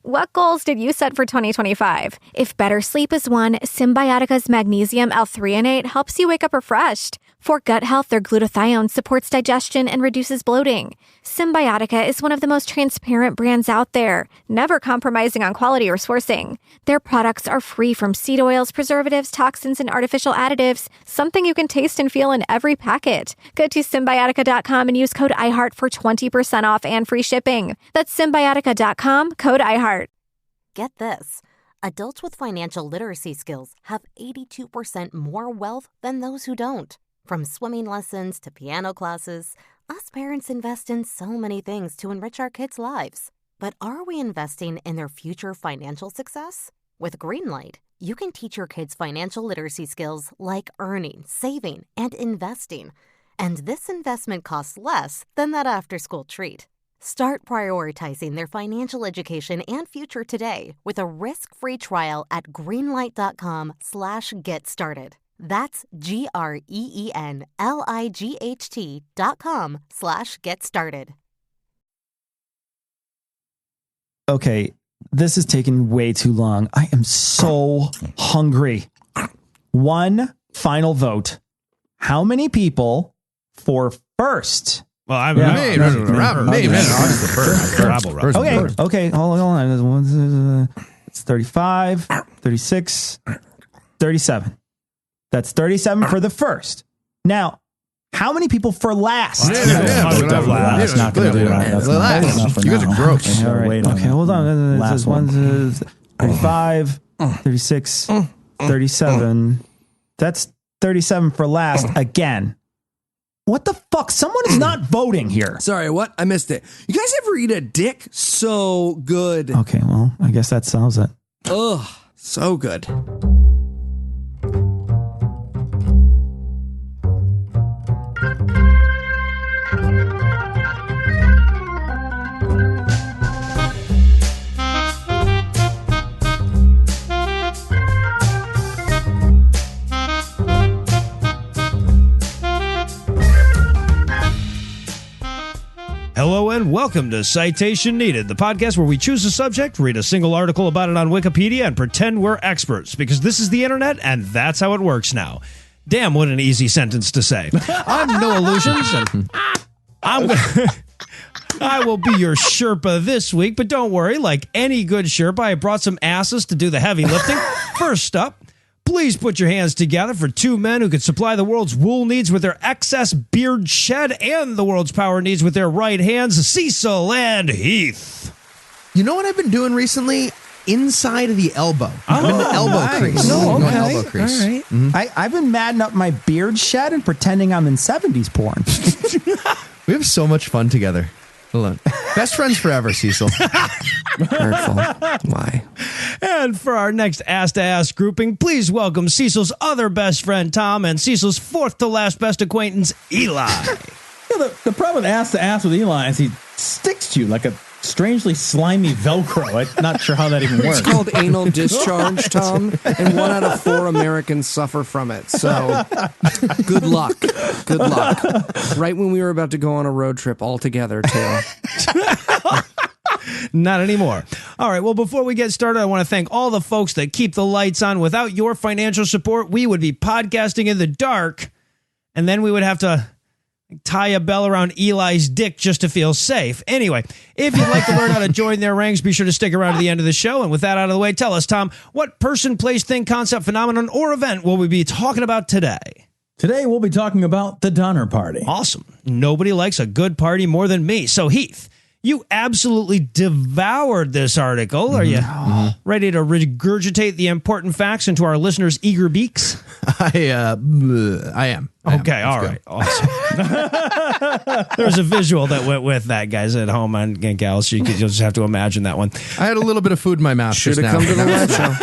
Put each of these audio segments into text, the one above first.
What goals did you set for 2025? If better sleep is one, Symbiotica's magnesium L-threonate helps you wake up refreshed. For gut health, their glutathione supports digestion and reduces bloating. Symbiotica is one of the most transparent brands out there, never compromising on quality or sourcing. Their products are free from seed oils, preservatives, toxins, and artificial additives, something you can taste and feel in every packet. Go to Symbiotica.com and use code iHeart for 20% off and free shipping. That's Symbiotica.com, code iHeart. Get this. Adults with financial literacy skills have 82% more wealth than those who don't. From swimming lessons to piano classes, us parents invest in so many things to enrich our kids' lives. But are we investing in their future financial success? With Greenlight, you can teach your kids financial literacy skills like earning, saving, and investing. And this investment costs less than that after-school treat. Start prioritizing their financial education and future today with a risk-free trial at greenlight.com/get-started. That's GREENLIGHT.com/get-started. Okay, this is taking way too long. I am so hungry. One final vote. How many people for first? Well, I mean, Okay, hold on. It's 35, 36, 37. That's 37 for the first. Now, how many people for last? That's not going to do that. That's not enough for now. You guys are gross. All right. Okay, hold on. Last one is 35, 36, 37. That's 37 for last again. What the fuck? Someone is not voting here. Sorry, what? I missed it. You guys ever eat a dick? So good. Okay, well, I guess that solves it. Ugh, so good. Hello and welcome to Citation Needed, the podcast where we choose a subject, read a single article about it on Wikipedia, and pretend we're experts, because this is the internet, and that's how it works now. Damn, what an easy sentence to say. I'm No Illusions, and I will be your Sherpa this week, but don't worry, like any good Sherpa, I brought some asses to do the heavy lifting. First up, please put your hands together for two men who can supply the world's wool needs with their excess beard shed and the world's power needs with their right hands, Cecil and Heath. You know what I've been doing recently? Inside of the elbow. I'm in the elbow crease. No, okay. Elbow crease. All right. Mm-hmm. I've been matting up my beard shed and pretending I'm in 70s porn. We have so much fun together. Hold on. Best friends forever, Cecil. Hurtful. Why? And for our next Ass to Ass grouping, please welcome Cecil's other best friend, Tom, and Cecil's fourth to last best acquaintance, Eli. The problem with Ass to Ass with Eli is he sticks to you like a strangely slimy Velcro. I'm not sure how that even works. It's called anal discharge, Tom, and 1 out of 4 Americans suffer from it. So, good luck. Good luck. Right when we were about to go on a road trip all together, too. Not anymore. All right, well, before we get started, I want to thank all the folks that keep the lights on. Without your financial support, we would be podcasting in the dark, and then we would have to tie a bell around Eli's dick just to feel safe. Anyway, if you'd like to learn how to join their ranks, be sure to stick around to the end of the show. And with that out of the way, tell us, Tom, what person, place, thing, concept, phenomenon, or event will we be talking about today? Today, we'll be talking about the Donner Party. Awesome. Nobody likes a good party more than me. So, Heath, you absolutely devoured this article. Are you ready to regurgitate the important facts into our listeners' eager beaks? I am. Okay, all right. Awesome. There's a visual that went with that, guys, at home and gals. You'll just have to imagine that one. I had a little bit of food in my mouth. Should have come to the live show.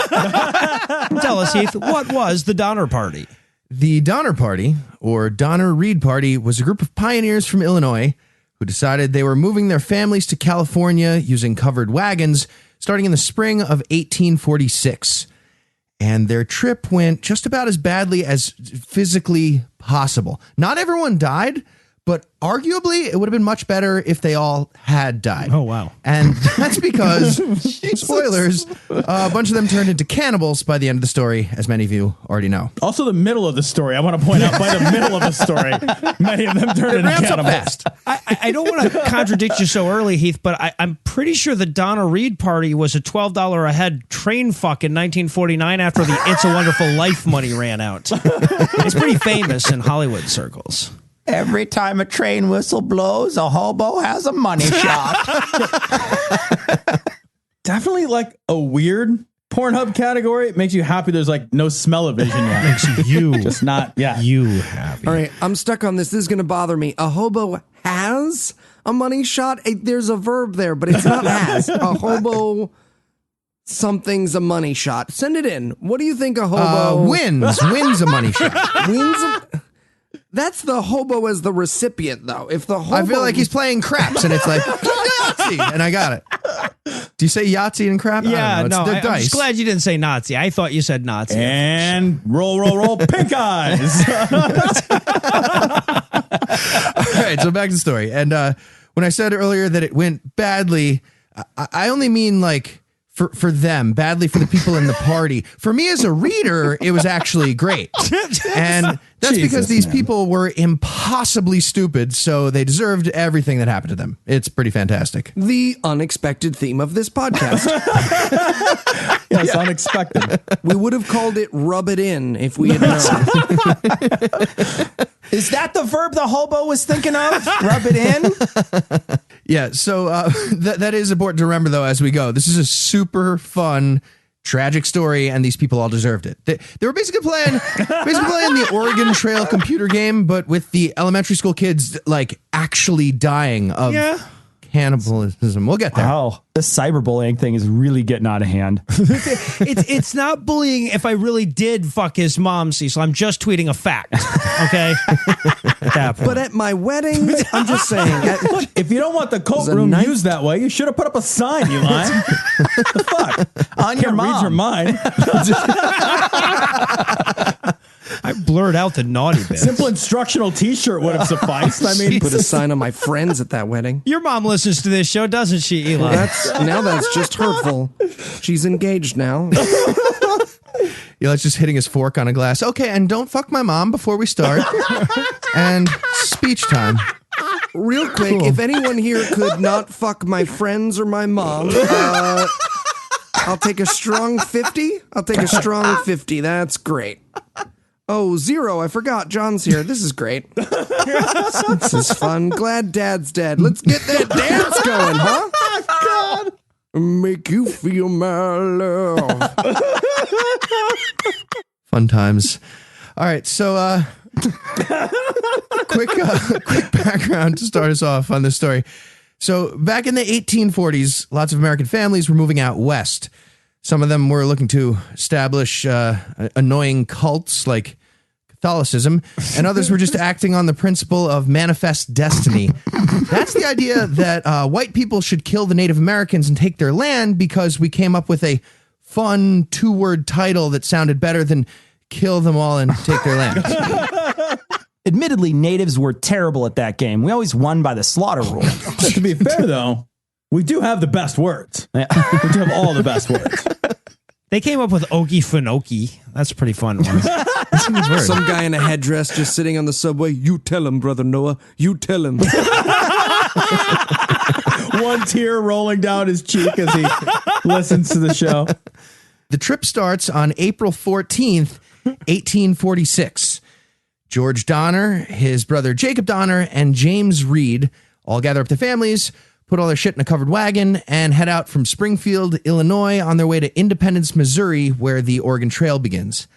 Tell us, Heath, what was the Donner Party? The Donner Party, or Donner Reed Party, was a group of pioneers from Illinois who decided they were moving their families to California using covered wagons starting in the spring of 1846. And their trip went just about as badly as physically possible. Not everyone died, but arguably it would have been much better if they all had died. Oh, wow. And that's because, spoilers, a bunch of them turned into cannibals by the end of the story, as many of you already know. Also, the middle of the story. I want to point out by the middle of the story, many of them turned into cannibals. I don't want to contradict you so early, Heath, but I'm pretty sure the Donna Reed party was a $12 a head train fuck in 1949 after the It's a Wonderful Life money ran out. It's pretty famous in Hollywood circles. Every time a train whistle blows, a hobo has a money shot. Definitely like a weird Pornhub category. It makes you happy there's like no smell-o-vision yet. Makes you just not, yeah. You happy. All right, I'm stuck on this. This is going to bother me. A hobo has a money shot? There's a verb there, but it's not has. A hobo... Something's a money shot. Send it in. What do you think a hobo Wins a money shot. That's the hobo as the recipient, though. If the hobo, I feel like he's playing craps, and it's like Yahtzee, and I got it. Do you say Yahtzee and crap? Yeah, I don't know. no, It's the I'm dice. just glad you didn't say Nazi. I thought you said Nazi. And roll, pink eyes. All right, so back to the story. And when I said earlier that it went badly, I only mean like for them, badly for the people in the party. For me as a reader, it was actually great. And that's because these people were impossibly stupid, so they deserved everything that happened to them. It's pretty fantastic. the unexpected theme of this podcast. Yes, unexpected. We would have called it "rub it in" if we had known. Is that the verb the hobo was thinking of? Rub it in? Yeah, so that is important to remember, though, as we go. This is a super fun, tragic story, and these people all deserved it. They were basically playing the Oregon Trail computer game, but with the elementary school kids, like, actually dying of cannibalism. We'll get there. Wow, the cyberbullying thing is really getting out of hand. It's not bullying if I really did fuck his mom, Cecil. I'm just tweeting a fact. Okay? At that point. But at my wedding, I'm just saying. Look, if you don't want the coat Was a room nice- used that way, you should have put up a sign, Eli. The fuck? On your Can't mom. read your mind. I blurred out the naughty bits. Simple instructional T-shirt would have sufficed. I mean, Put a sign on my friends at that wedding. Your mom listens to this show, doesn't she, Eli? That's just hurtful. She's engaged now. Eli's just hitting his fork on a glass. Okay, and don't fuck my mom before we start. And speech time. Real quick, if anyone here could not fuck my friends or my mom, I'll take a strong 50. I'll take a strong 50. That's great. Oh, 0. I forgot. John's here. This is great. This is fun. Glad Dad's dead. Let's get that dance going, huh? God. Make you feel my love. Fun times. All right, so quick background to start us off on this story. So back in the 1840s, lots of American families were moving out west. Some of them were looking to establish annoying cults like Catholicism, and others were just acting on the principle of manifest destiny. That's the idea that white people should kill the Native Americans and take their land because we came up with a fun 2-word title that sounded better than kill them all and take their land. Admittedly, natives were terrible at that game. We always won by the slaughter rule. to be fair, though, we do have the best words. We do have all the best words. They came up with Okefenokee. That's a pretty fun one. Some guy in a headdress just sitting on the subway. You tell him, Brother Noah. You tell him. One tear rolling down his cheek as he listens to the show. The trip starts on April 14th, 1846. George Donner, his brother Jacob Donner, and James Reed all gather up their families, put all their shit in a covered wagon, and head out from Springfield, Illinois, on their way to Independence, Missouri, where the Oregon Trail begins.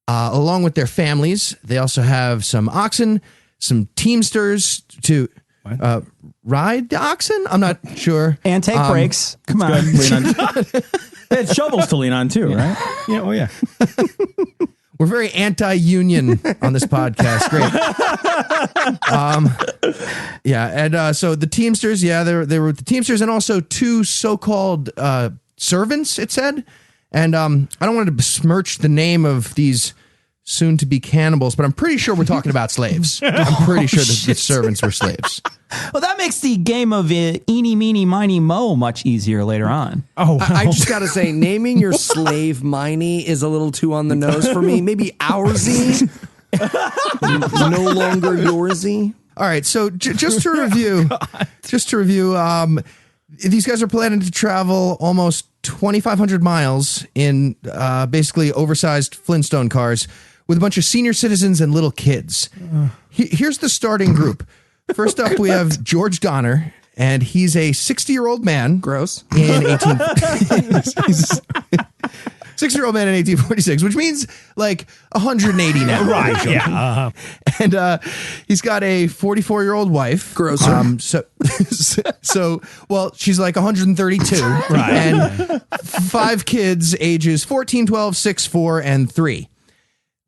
Along with their families, they also have some oxen, some teamsters to ride the oxen? I'm not sure. And take breaks. Come on. Lean on. They had shovels to lean on too, right? Yeah, oh yeah. We're very anti-union on this podcast. Great. So the Teamsters, they were with the Teamsters, and also 2 so-called servants, it said. And I don't want to besmirch the name of these soon to be cannibals, but I'm pretty sure we're talking about slaves. I'm pretty sure the servants were slaves. Well, that makes the game of eeny, meeny, miny, mo much easier later on. Oh, I just got to say, naming your slave Miney is a little too on the nose for me. Maybe oursy, no longer yoursy. All right, so just to review, these guys are planning to travel almost 2,500 miles in basically oversized Flintstone cars with a bunch of senior citizens and little kids. Here's the starting group. First up, we have George Donner, and he's a 60-year-old man. Gross. In 60-year-old man in 1846, which means like 180 now. right. Yeah. And he's got a 44-year-old wife. Grosser. Well, she's like 132. Right. And 5 kids, ages 14, 12, 6, 4, and 3.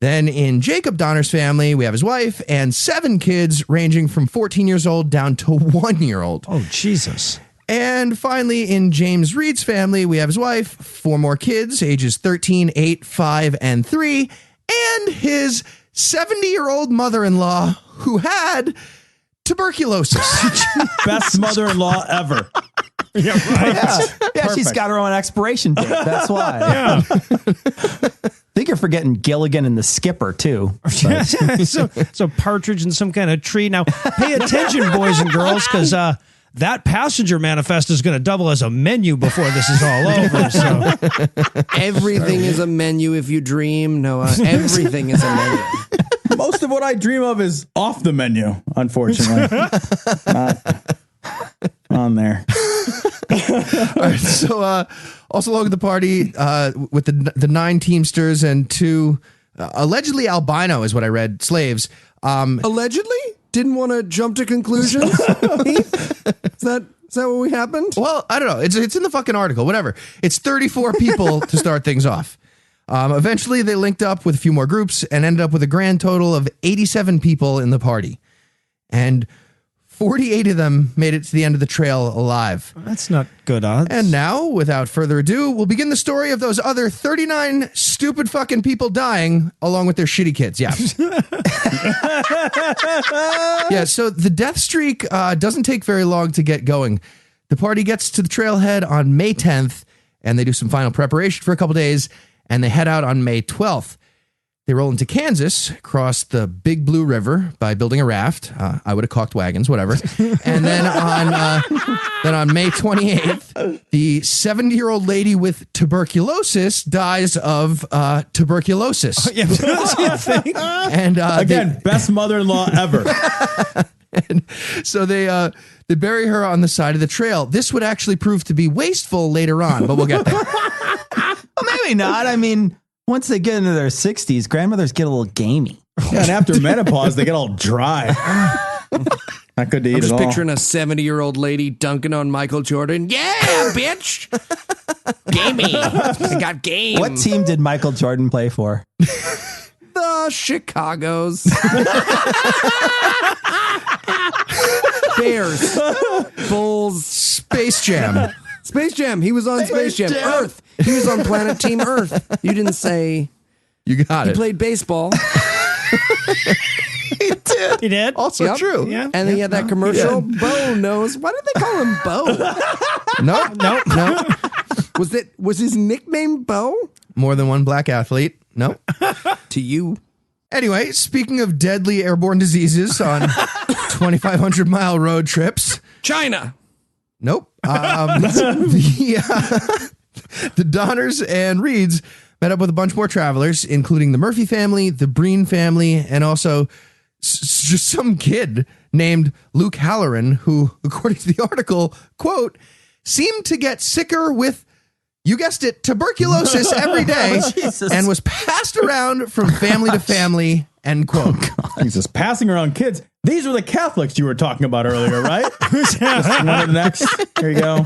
Then in Jacob Donner's family, we have his wife and 7 kids ranging from 14 years old down to 1 year old. Oh, Jesus. And finally, in James Reed's family, we have his wife, 4 more kids, ages 13, 8, 5, and 3, and his 70-year-old mother-in-law who had tuberculosis. Best mother-in-law ever. Yeah, right. Yeah, she's got her own expiration date. That's why. Yeah. I think you're forgetting Gilligan and the Skipper, too. so partridge in some kind of tree. Now, pay attention, boys and girls, because that passenger manifest is going to double as a menu before this is all over. So. Everything is a menu if you dream, Noah. Everything is a menu. Most of what I dream of is off the menu, unfortunately. Not on there. All right, so also along with the party with the 9 Teamsters and 2 allegedly albino is what I read, slaves. Allegedly? Didn't want to jump to conclusions? Is that what we happened? Well, I don't know. It's in the fucking article. Whatever. It's 34 people to start things off. Eventually, they linked up with a few more groups and ended up with a grand total of 87 people in the party. And 48 of them made it to the end of the trail alive. That's not good odds. And now, without further ado, we'll begin the story of those other 39 stupid fucking people dying along with their shitty kids. Yeah. Yeah, so the death streak doesn't take very long to get going. The party gets to the trailhead on May 10th, and they do some final preparation for a couple days, and they head out on May 12th. They roll into Kansas, cross the Big Blue River by building a raft. I would have caulked wagons, whatever. And then on May 28th, the 70-year-old lady with tuberculosis dies of tuberculosis. And again, best mother-in-law ever. And so they bury her on the side of the trail. This would actually prove to be wasteful later on, but we'll get there. Well, maybe not. I mean, once they get into their 60s, grandmothers get a little gamey. Yeah, and after menopause, they get all dry. Not good to eat I'm just at all. picturing a 70-year-old lady dunking on Michael Jordan. Yeah, bitch. Gamey. I got game. What team did Michael Jordan play for? The Chicago's. Bears. Bulls. Space Jam. Space Jam. He was on Space Jam. Earth. He was on Planet Team Earth. You didn't say You got he it. played baseball. He did. He did? Also Yep. true. Yeah. And then he had that commercial. Bo knows. Why did they call him Bo? No. Was his nickname Bo? More than one black athlete. No. To you. Anyway, speaking of deadly airborne diseases on 2,500-mile road trips. China. Nope. The Donners and Reeds met up with a bunch more travelers, including the Murphy family, the Breen family, and also just some kid named Luke Halloran, who, according to the article, quote, seemed to get sicker with, you guessed it, tuberculosis every day and was passed around from family to family, end quote. Jesus, passing around kids. These were the Catholics you were talking about earlier, right? Just one to the next. There you go.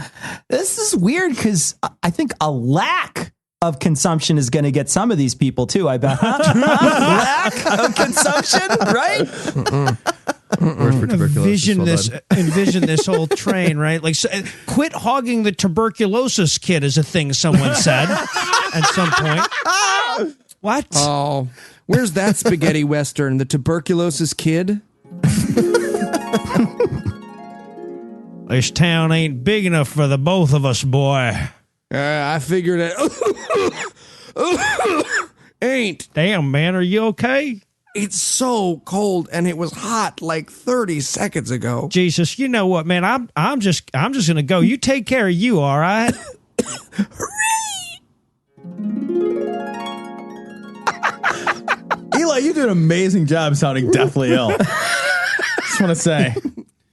This is weird because I think a lack of consumption is going to get some of these people too, I bet. Lack of consumption, right? Word for tuberculosis. Envision this whole train, right? Like, quit hogging the tuberculosis kid is a thing someone said at some point. What? Oh, Where's that spaghetti western? The tuberculosis kid? This town ain't big enough for the both of us, boy. I figured it. Ain't. Damn, man, are you okay? It's so cold, and it was hot like 30 seconds ago. Jesus, you know what, man? I'm just gonna go. You take care of you, all right? Eli, you did an amazing job sounding deathly ill. Just want to say.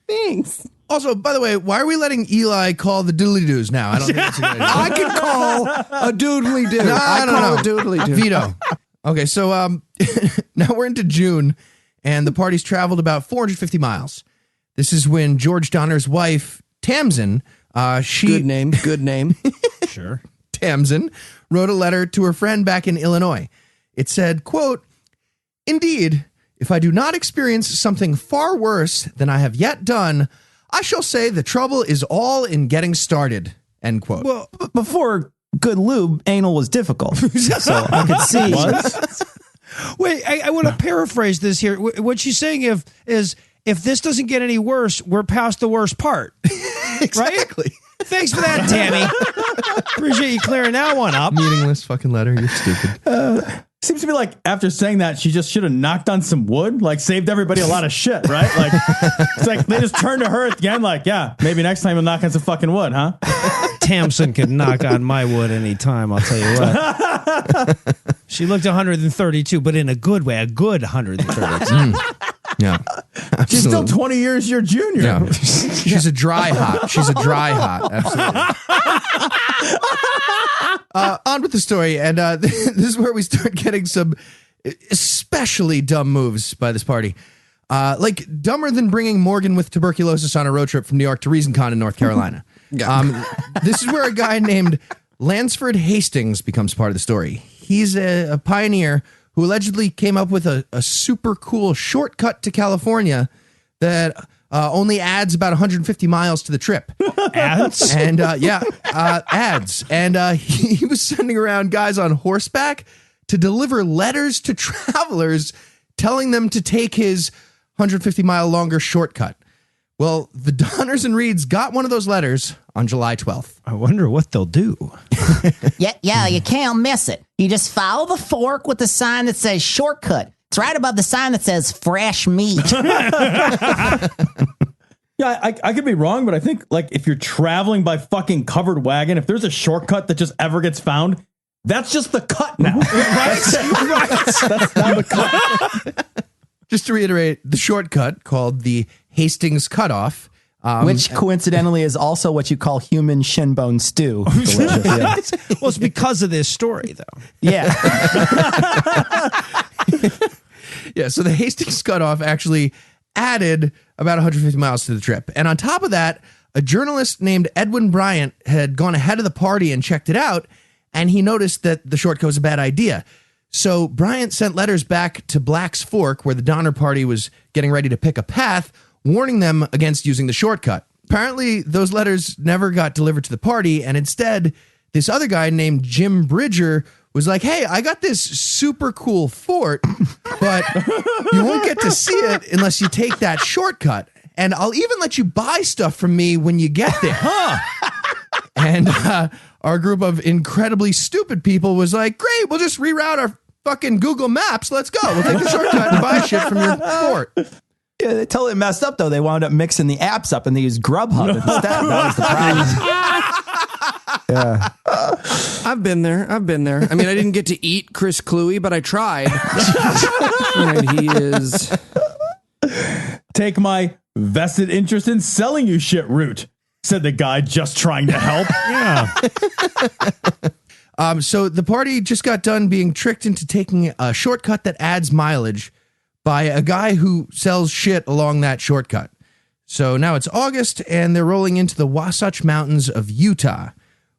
Thanks. Also, by the way, why are we letting Eli call the doodly doos now? I don't think that's a good idea. I can call a doodly doo. No, I no, call no. a doodly doo. Veto. Okay, so now we're into June, and the party's traveled about 450 miles. This is when George Donner's wife, Tamsin, Good name. Sure. Tamsin, wrote a letter to her friend back in Illinois. It said, quote, "Indeed, if I do not experience something far worse than I have yet done, I shall say the trouble is all in getting started." End quote. Well, before good lube, anal was difficult. So I could see. Wait, I want to paraphrase this here. What she's saying is if this doesn't get any worse, we're past the worst part. Exactly. Right? Thanks for that, Tammy. Appreciate you clearing that one up. Meaningless fucking letter. You're stupid. Seems to me like after saying that, she just should have knocked on some wood, like saved everybody a lot of shit, right? Like, it's like they just turned to her at the end, like, yeah, maybe next time you'll knock on some fucking wood, huh? Tamsin could knock on my wood anytime, I'll tell you what. She looked 132, but in a good way, a good 132. Yeah. She's still 20 years your junior. Yeah. She's a dry hot. She's a dry hot. Absolutely. On with the story. And this is where we start getting some especially dumb moves by this party. Like dumber than bringing Morgan with tuberculosis on a road trip from New York to ReasonCon in North Carolina. This is where a guy named Lansford Hastings becomes part of the story. He's a pioneer who allegedly came up with a super cool shortcut to California that only adds about 150 miles to the trip. Ads? And ads. And he was sending around guys on horseback to deliver letters to travelers telling them to take his 150 mile longer shortcut. Well, the Donners and Reeds got one of those letters on July 12th. I wonder what they'll do. Yeah, you can't miss it. You just follow the fork with the sign that says shortcut. It's right above the sign that says fresh meat. Yeah, I could be wrong, but I think like if you're traveling by fucking covered wagon, if there's a shortcut that just ever gets found, that's just the cut now. Right? That's now the cut. Just to reiterate, the shortcut called the Hastings Cutoff. Which coincidentally is also what you call human shin bone stew. Delicious, yeah. Well, it's because of this story, though. Yeah. Yeah, so the Hastings Cutoff actually added about 150 miles to the trip. And on top of that, a journalist named Edwin Bryant had gone ahead of the party and checked it out, and he noticed that the shortcut was a bad idea. So Bryant sent letters back to Black's Fork, where the Donner Party was getting ready to pick a path, warning them against using the shortcut. Apparently, those letters never got delivered to the party, and instead, this other guy named Jim Bridger was like, "Hey, I got this super cool fort, but you won't get to see it unless you take that shortcut. And I'll even let you buy stuff from me when you get there." And our group of incredibly stupid people was like, "Great, we'll just reroute our fucking Google Maps. Let's go. We'll take the shortcut and buy shit from your fort." Yeah, they totally messed up, though. They wound up mixing the apps up and they used Grubhub instead. That was the problem. Yeah. I've been there. I mean, I didn't get to eat Chris Cluey, but I tried. And he is... Take my vested interest in selling you shit route, said the guy just trying to help. Yeah. So the party just got done being tricked into taking a shortcut that adds mileage by a guy who sells shit along that shortcut. So now it's August, and they're rolling into the Wasatch Mountains of Utah,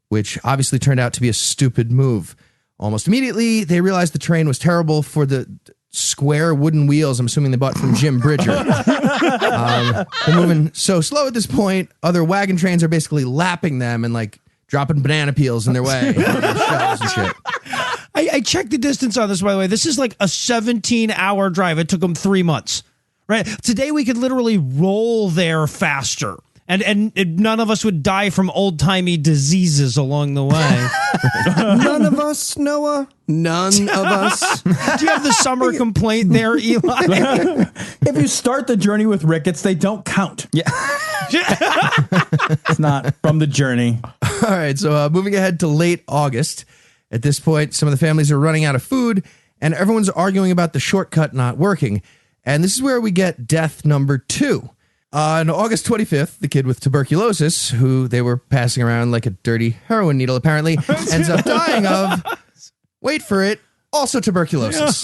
which obviously turned out to be a stupid move. Almost immediately, they realized the terrain was terrible for the square wooden wheels I'm assuming they bought from Jim Bridger. They're moving so slow at this point, other wagon trains are basically lapping them and like dropping banana peels in their way. Shells and shit. I checked the distance on this, by the way. This is like a 17-hour drive. It took them 3 months. Right? Today we could literally roll there faster. And none of us would die from old-timey diseases along the way. None of us, Noah. None of us. Do you have the summer complaint there, Eli? If you start the journey with rickets, they don't count. Yeah. It's not from the journey. All right, so moving ahead to late August. At this point, some of the families are running out of food, and everyone's arguing about the shortcut not working. And this is where we get death number 2. On August 25th, the kid with tuberculosis, who they were passing around like a dirty heroin needle, apparently, ends up dying of, wait for it, also tuberculosis.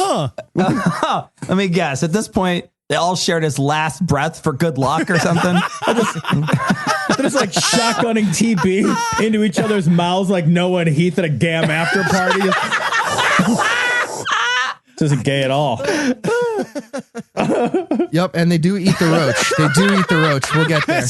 Let me guess. At this point, they all shared his last breath for good luck or something. They're just like shotgunning TB into each other's mouths like Noah and Heath at a GAM after party. This isn't gay at all. Yep, and they do eat the roach. They do eat the roach. We'll get there.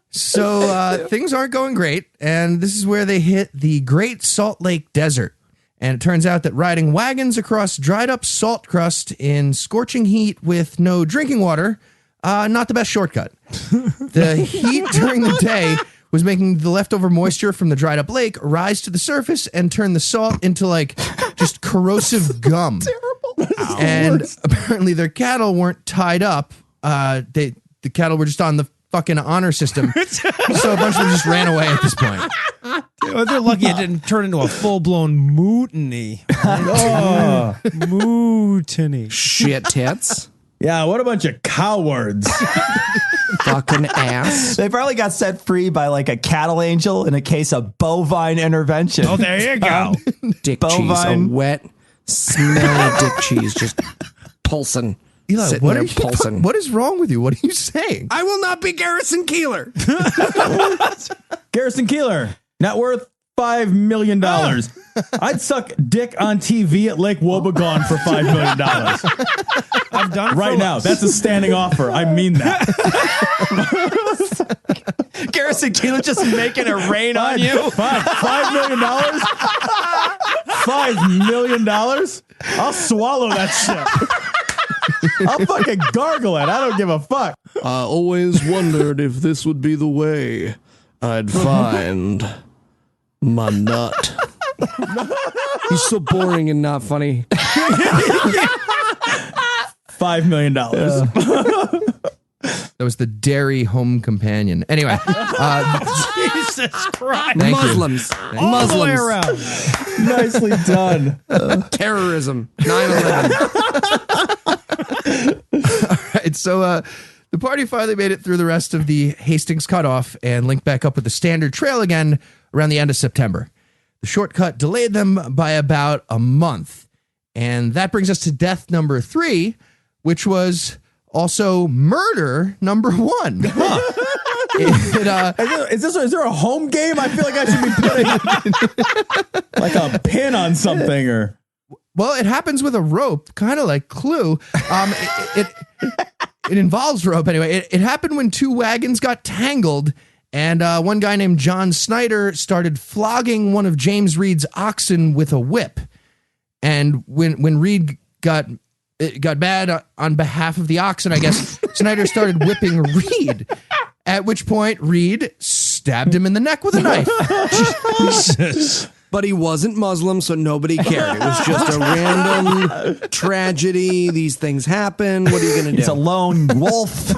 So things aren't going great, and this is where they hit the Great Salt Lake Desert. And it turns out that riding wagons across dried up salt crust in scorching heat with no drinking water, not the best shortcut. The heat during the day was making the leftover moisture from the dried up lake rise to the surface and turn the salt into like just corrosive gum. And apparently their cattle weren't tied up. The cattle were just on the fucking honor system. So a bunch of them just ran away at this point. Well, they're lucky it didn't turn into a full-blown mutiny. Oh, mutiny. Shit tits. Yeah, what a bunch of cowards. Fucking ass. They probably got set free by like a cattle angel in a case of bovine intervention. Oh, there you go. Dick Bovine. cheese. A wet, smelly dick cheese just pulsing. Eli, Sitting what, there are you pulsing. what is wrong with you? What are you saying? I will not be Garrison Keeler. Garrison Keeler, net worth $5 million. I'd suck dick on TV at Lake Wobegon for $5 million. I've done it Right for now. less. That's a standing offer. I mean that. Garrison Keeler just making it rain on you. $5 million? $5 million? I'll swallow that shit. I'll fucking gargle it. I don't give a fuck. I always wondered if this would be the way I'd find my nut. He's so boring and not funny. $5 million. That was the dairy home companion. Anyway. Jesus Christ. Thank you. Muslims. All the way around. Nicely done. Terrorism. 9/11. All right, so the party finally made it through the rest of the Hastings cutoff and linked back up with the standard trail again around the end of September. The shortcut delayed them by about a month. And that brings us to death number 3, which was also murder number 1. Is there a home game? I feel like I should be putting like a pin on something or. Well, it happens with a rope, kind of like Clue. It involves rope anyway. It happened when 2 wagons got tangled, and one guy named John Snyder started flogging one of James Reed's oxen with a whip. And when Reed got bad on behalf of the oxen, I guess, Snyder started whipping Reed. At which point, Reed stabbed him in the neck with a knife. Jesus. But he wasn't Muslim, so nobody cared. It was just a random tragedy. These things happen. What are you going to do? It's a lone wolf.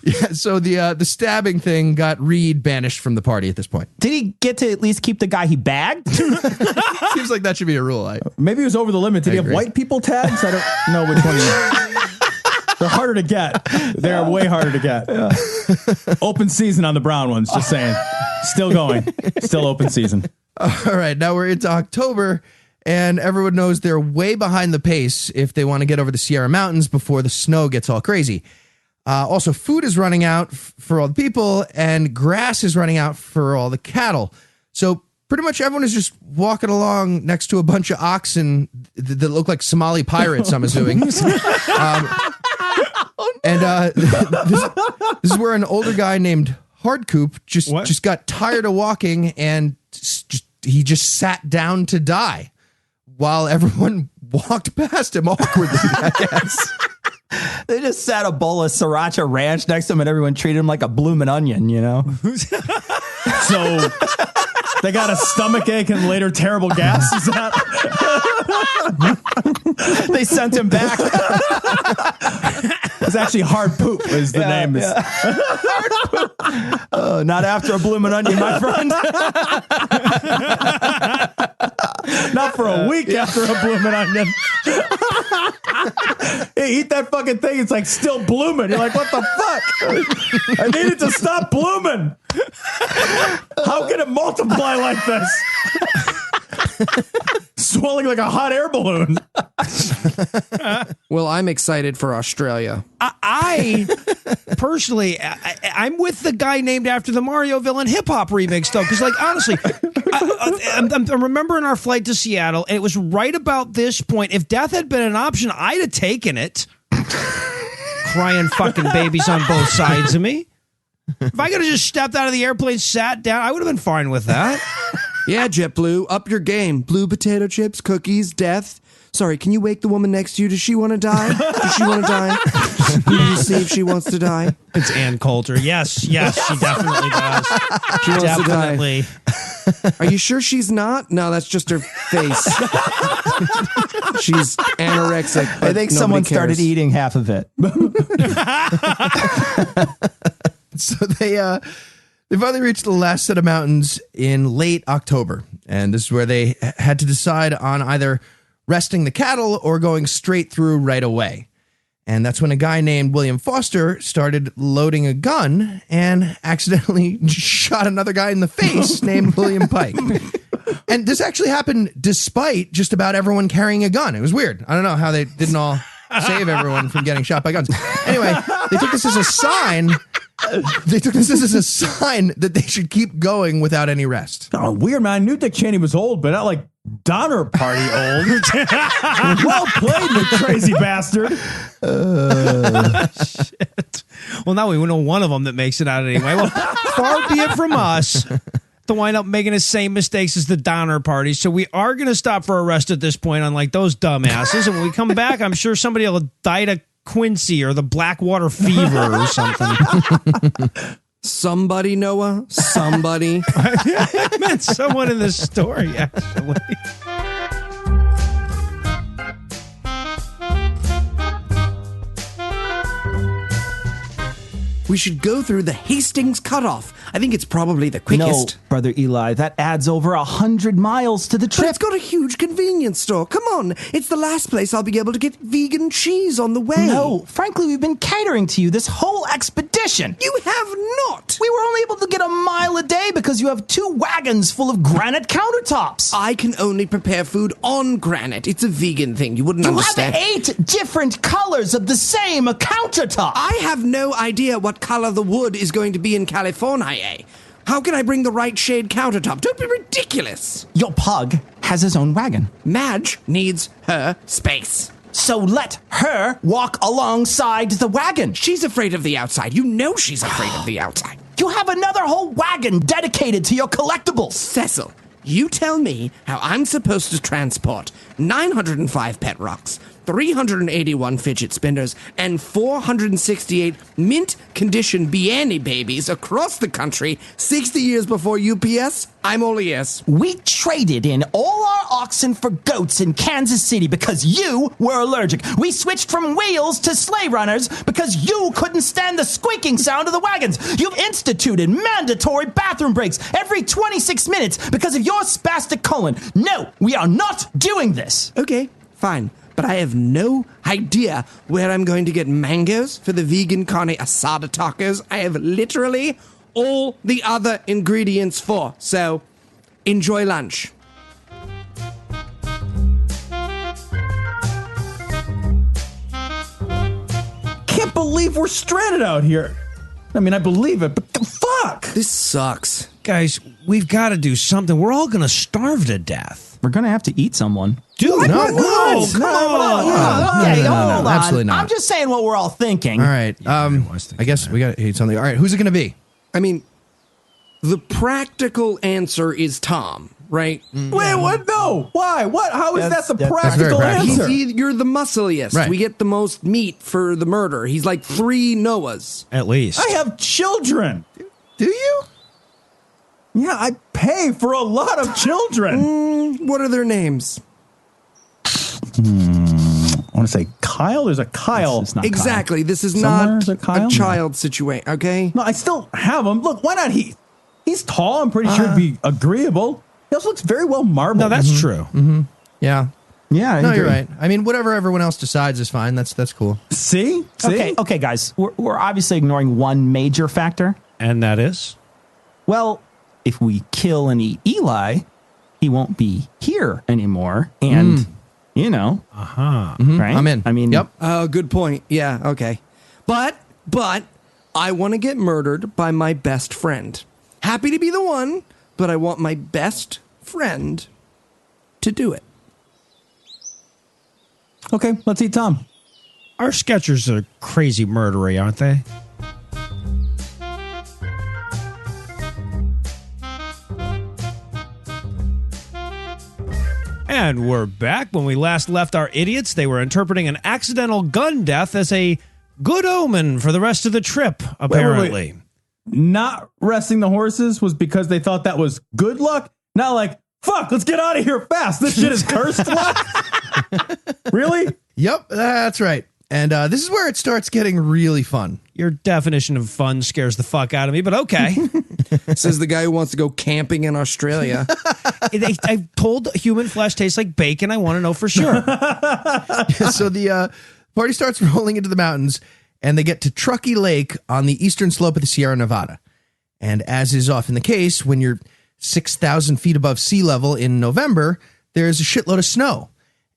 Yeah, so the stabbing thing got Reed banished from the party at this point. Did he get to at least keep the guy he bagged? Seems like that should be a rule. Maybe it was over the limit. Did I he have agree. white people tags? I don't know which one. They're harder to get. They're way harder to get. Yeah. Open season on the brown ones, just saying. Still going. Still open season. All right, now we're into October, and everyone knows they're way behind the pace if they want to get over the Sierra Mountains before the snow gets all crazy. Also, food is running out for all the people, and grass is running out for all the cattle. So pretty much everyone is just walking along next to a bunch of oxen that look like Somali pirates, I'm assuming. And this is where an older guy named Hardcoop just got tired of walking and he just sat down to die while everyone walked past him awkwardly, I guess. They just sat a bowl of Sriracha Ranch next to him and everyone treated him like a bloomin' onion, you know? So they got a stomach ache and later terrible gas. Is that? They sent him back. It's actually hard poop is the name. Yeah. Not after a bloomin' onion, my friend. Not for a week after a bloomin' onion. Hey, eat that fucking thing. It's like still blooming. You're like, what the fuck? I need it to stop blooming. How can it multiply like this? Swelling like a hot air balloon. Well, I'm excited for Australia. I personally, I'm with the guy named after the Mario villain hip hop remix, though, because, like, honestly, I'm remembering our flight to Seattle, and it was right about this point. If death had been an option, I'd have taken it. Crying fucking babies on both sides of me. If I could have just stepped out of the airplane, sat down, I would have been fine with that. Yeah, JetBlue, up your game. Blue potato chips, cookies, death. Sorry, can you wake the woman next to you? Does she want to die? Does she want to die? Can you see if she wants to die? It's Ann Coulter. Yes, she definitely does. She wants Definitely. to die. Are you sure she's not? No, that's just her face. She's anorexic. I think someone started eating half of it. So they finally reached the last set of mountains in late October. And this is where they had to decide on either resting the cattle or going straight through right away. And that's when a guy named William Foster started loading a gun and accidentally shot another guy in the face named William Pike. And this actually happened despite just about everyone carrying a gun. It was weird. I don't know how they didn't all save everyone from getting shot by guns. Anyway, they took this as a sign. That they should keep going without any rest. Oh, weird, man. I knew Dick Cheney was old, but not like Donner Party old. Well played, you crazy bastard. Shit. Well, now we know one of them that makes it out anyway. Well, far be it from us to wind up making the same mistakes as the Donner Party. So we are going to stop for a rest at this point, unlike those dumbasses. And when we come back, I'm sure somebody will die to Quincy or the Blackwater fever or something. Somebody, Noah? Somebody? I meant someone in this story, actually. We should go through the Hastings Cutoff. I think it's probably the quickest. No, Brother Eli, that adds over 100 miles to the But trip. it's got a huge convenience store. Come on. It's the last place I'll be able to get vegan cheese on the way. No, frankly, we've been catering to you this whole expedition. You have not. We were only able to get a mile a day because you have 2 wagons full of granite countertops. I can only prepare food on granite. It's a vegan thing. You wouldn't You understand. have 8 different colors of the same countertop. I have no idea what color the wood is going to be in California. How can I bring the right shade countertop? Don't be ridiculous. Your pug has his own wagon. Madge needs her space. So let her walk alongside the wagon. She's afraid of the outside. You know she's afraid of the outside. You have another whole wagon dedicated to your collectibles. Cecil, you tell me how I'm supposed to transport 905 pet rocks, 381 fidget spinners, and 468 mint-condition Biani babies across the country 60 years before UPS? I'm all ears. We traded in all our oxen for goats in Kansas City because you were allergic. We switched from wheels to sleigh runners because you couldn't stand the squeaking sound of the wagons. You've instituted mandatory bathroom breaks every 26 minutes because of your spastic colon. No, we are not doing this. Okay, fine. But I have no idea where I'm going to get mangoes for the vegan carne asada tacos. I have literally all the other ingredients for. So, enjoy lunch. Can't believe we're stranded out here. I mean, I believe it, but fuck. This sucks. Guys, we've got to do something. We're all going to starve to death. We're going to have to eat someone. Dude, No, come on. Okay, hold on. absolutely not. I'm just saying what we're all thinking. All right. I guess we got to eat something. All right. Who's it going to be? I mean, the practical answer is Tom, right? Wait, what? No. Why? What? How is that the very practical practical. answer? You're the muscliest. Right. We get the most meat for the murder. He's like 3 Noahs. At least. I have children. Do you? Yeah, I pay for a lot of children. What are their names? I want to say Kyle. There's a Kyle. It's not Exactly. This is Somewhere's not a Kyle? a child situation, okay? No, I still have him. Look, why not he? He's tall. I'm pretty sure it'd be agreeable. He also looks very well marbled. No, that's true. Yeah. Yeah, I No, you're agree. right. I mean, whatever everyone else decides is fine. That's cool. See? Okay, guys. We're obviously ignoring one major factor. And that is? Well, if we kill and eat Eli, he won't be here anymore. And, right? I'm in. I mean, Yep. Oh, good point. Yeah, okay. But I want to get murdered by my best friend. Happy to be the one, but I want my best friend to do it. Okay, let's eat Tom. Our Skechers are crazy murdery, aren't they? And we're back. When we last left our idiots, they were interpreting an accidental gun death as a good omen for the rest of the trip, apparently. Not resting the horses was because they thought that was good luck. Not like, fuck, let's get out of here fast. This shit is cursed luck. Really? Yep, that's right. And this is where it starts getting really fun. Your definition of fun scares the fuck out of me, but okay. Says the guy who wants to go camping in Australia. I've told human flesh tastes like bacon. I want to know for sure. So the party starts rolling into the mountains, and they get to Truckee Lake on the eastern slope of the Sierra Nevada. And as is often the case, when you're 6,000 feet above sea level in November, there's a shitload of snow.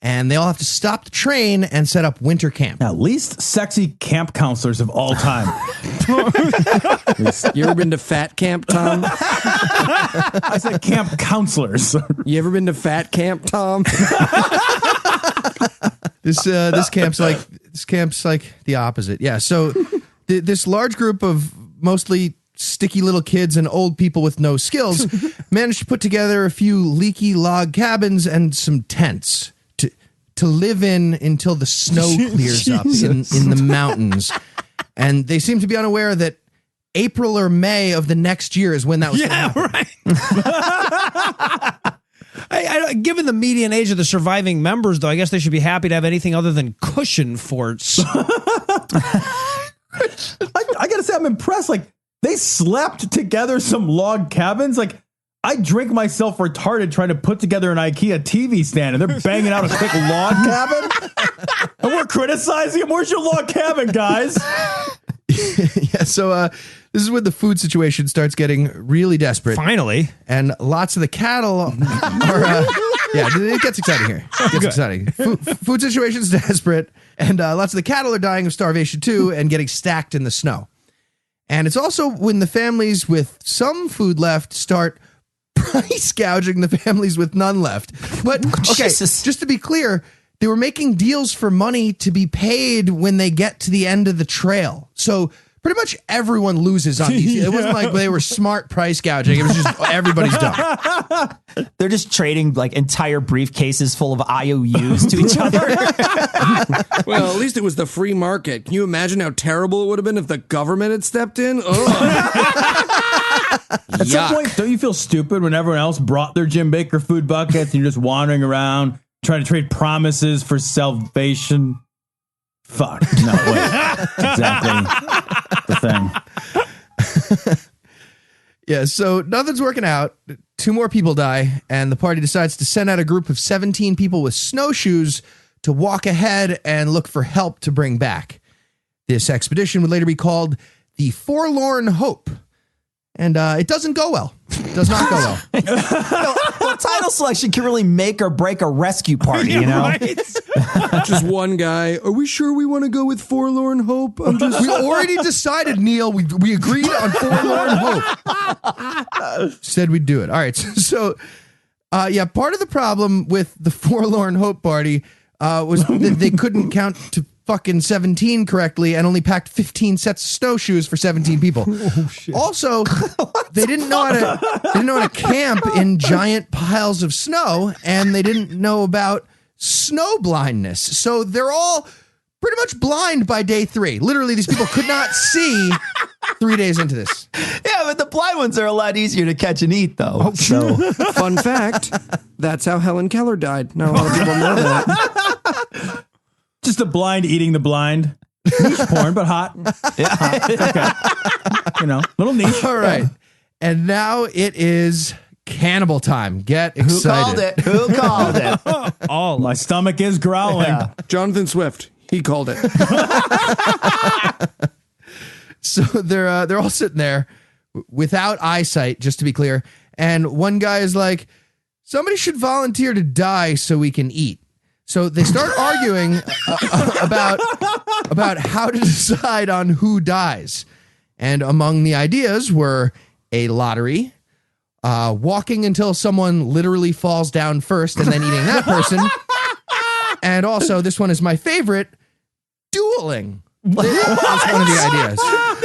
And they all have to stop the train and set up winter camp. Now, least sexy camp counselors of all time. You ever been to Fat Camp, Tom? I said camp counselors. You ever been to Fat Camp, Tom? This camp's like the opposite. Yeah. So this large group of mostly sticky little kids and old people with no skills managed to put together a few leaky log cabins and some tents to live in until the snow clears up in the mountains. And they seem to be unaware that April or May of the next year is when that was going to happen. Right. Given the median age of the surviving members, though, I guess they should be happy to have anything other than cushion forts. I gotta say, I'm impressed. Like, they slapped together some log cabins. Like, I drink myself retarded trying to put together an IKEA TV stand, and they're banging out a quick log cabin. And we're criticizing them. Where's your log cabin, guys? Yeah. So this is when the food situation starts getting really desperate. Finally. And lots of the cattle are, yeah, it gets exciting here. It gets exciting. Food situation's desperate, and lots of the cattle are dying of starvation too and getting stacked in the snow. And it's also when the families with some food left start price gouging the families with none left. But, okay, just to be clear, they were making deals for money to be paid when they get to the end of the trail. So pretty much everyone loses on these. It wasn't like they were smart price gouging. It was just everybody's dumb. They're just trading like entire briefcases full of IOUs to each other. Well, at least it was the free market. Can you imagine how terrible it would have been if the government had stepped in? Ugh. At some point, don't you feel stupid when everyone else brought their Jim Baker food buckets and you're just wandering around trying to trade promises for salvation? Fuck. No, wait. Exactly the thing. Yeah, so nothing's working out. 2 more people die, and the party decides to send out a group of 17 people with snowshoes to walk ahead and look for help to bring back. This expedition would later be called the Forlorn Hope. And it doesn't go well. It does not go well. Well, title selection can really make or break a rescue party, you know? Right? Just one guy. Are we sure we want to go with Forlorn Hope? We already decided, Neil. We agreed on Forlorn Hope. Said we'd do it. All right. So, part of the problem with the Forlorn Hope party was that they couldn't count to fucking 17 correctly and only packed 15 sets of snowshoes for 17 people. Also, they didn't know how to camp in giant piles of snow, and they didn't know about snow blindness. So they're all pretty much blind by day 3. Literally, these people could not see 3 days into this. Yeah, but the blind ones are a lot easier to catch and eat, though. So, Fun fact, that's how Helen Keller died. Not a lot of people know that. Just a blind eating the blind. Niche porn, but hot. yeah. Hot. Okay. Little niche. All right. And now it is cannibal time. Get excited. Who called it? All My stomach is growling. Yeah. Jonathan Swift, he called it. So they're all sitting there without eyesight, just to be clear. And one guy is like, somebody should volunteer to die so we can eat. So they start arguing about how to decide on who dies. And among the ideas were a lottery, walking until someone literally falls down first and then eating that person. And also, this one is my favorite, dueling. That's one of the ideas.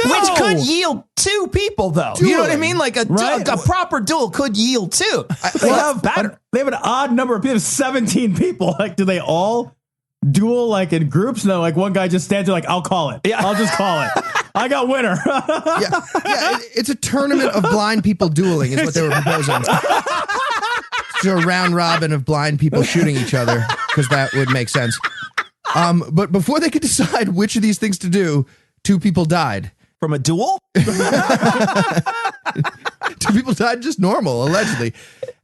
Which could yield 2 people, though. You know what I mean? Like a proper duel could yield 2. They have an odd number of people. They have 17 people. Like, do they all duel like in groups? No, like one guy just stands there like, I'll call it. Yeah. I'll just call it. I got winner. It's a tournament of blind people dueling is what they were proposing. So a round robin of blind people shooting each other, because that would make sense. But before they could decide which of these things to do, 2 people died. From a duel? 2 people died just normal, allegedly.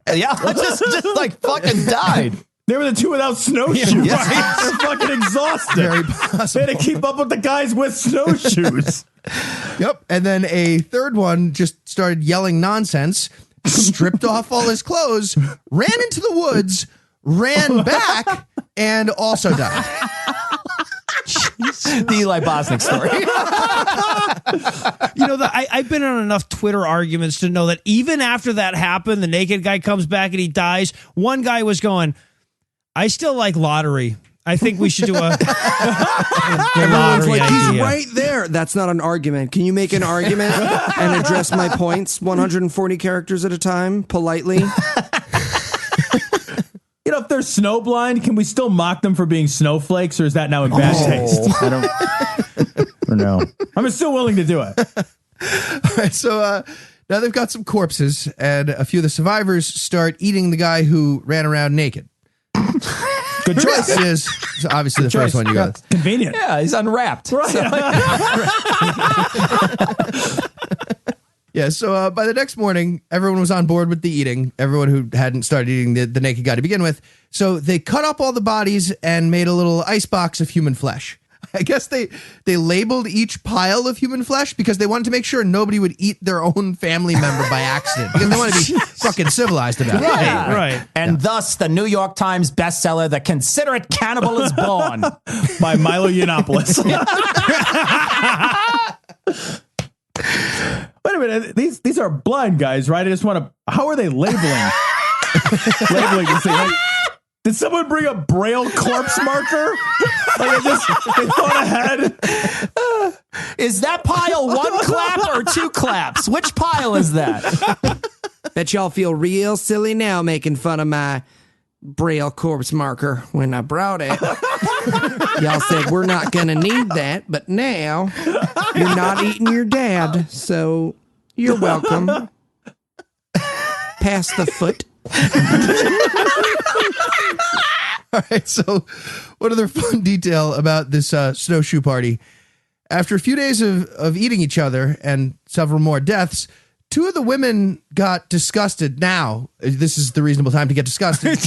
Yeah, just like fucking died. They were the 2 without snowshoes. Right? They're fucking exhausted. Very possible. They had to keep up with the guys with snowshoes. Yep. And then a third one just started yelling nonsense, stripped off all his clothes, ran into the woods, ran back, and also died. The Eli Bosnick story. I've been on enough Twitter arguments to know that even after that happened, the naked guy comes back and he dies. One guy was going, I still like lottery. I think we should do a Everyone's like, he's idea. right there. That's not an argument. Can you make an argument and address my points 140 characters at a time, politely? If they're snowblind, can we still mock them for being snowflakes, or is that now in bad taste? I don't know. I'm still willing to do it. All right, so now they've got some corpses, and a few of the survivors start eating the guy who ran around naked. Good choice. It is obviously the first one you got. Convenient. Yeah, he's unwrapped. Yeah, so by the next morning, everyone was on board with the eating. Everyone who hadn't started eating the naked guy to begin with. So they cut up all the bodies and made a little icebox of human flesh. I guess they labeled each pile of human flesh because they wanted to make sure nobody would eat their own family member by accident. Because they want to be fucking civilized about it. Right. And thus the New York Times bestseller, The Considerate Cannibal is Born. By Milo Yiannopoulos. Wait a minute. These are blind guys, right? I just want to. How are they labeling? Labeling this thing. Like, did someone bring a Braille corpse marker? Like they thought ahead. Is that pile 1 clap or 2 claps? Which pile is that? Bet y'all feel real silly now making fun of my Braille corpse marker when I brought it. Y'all said we're not going to need that, but now you're not eating your dad, so you're welcome. Pass the foot. All right, so one other fun detail about this snowshoe party. After a few days of eating each other and several more deaths, 2 of the women got disgusted. Now, this is the reasonable time to get disgusted.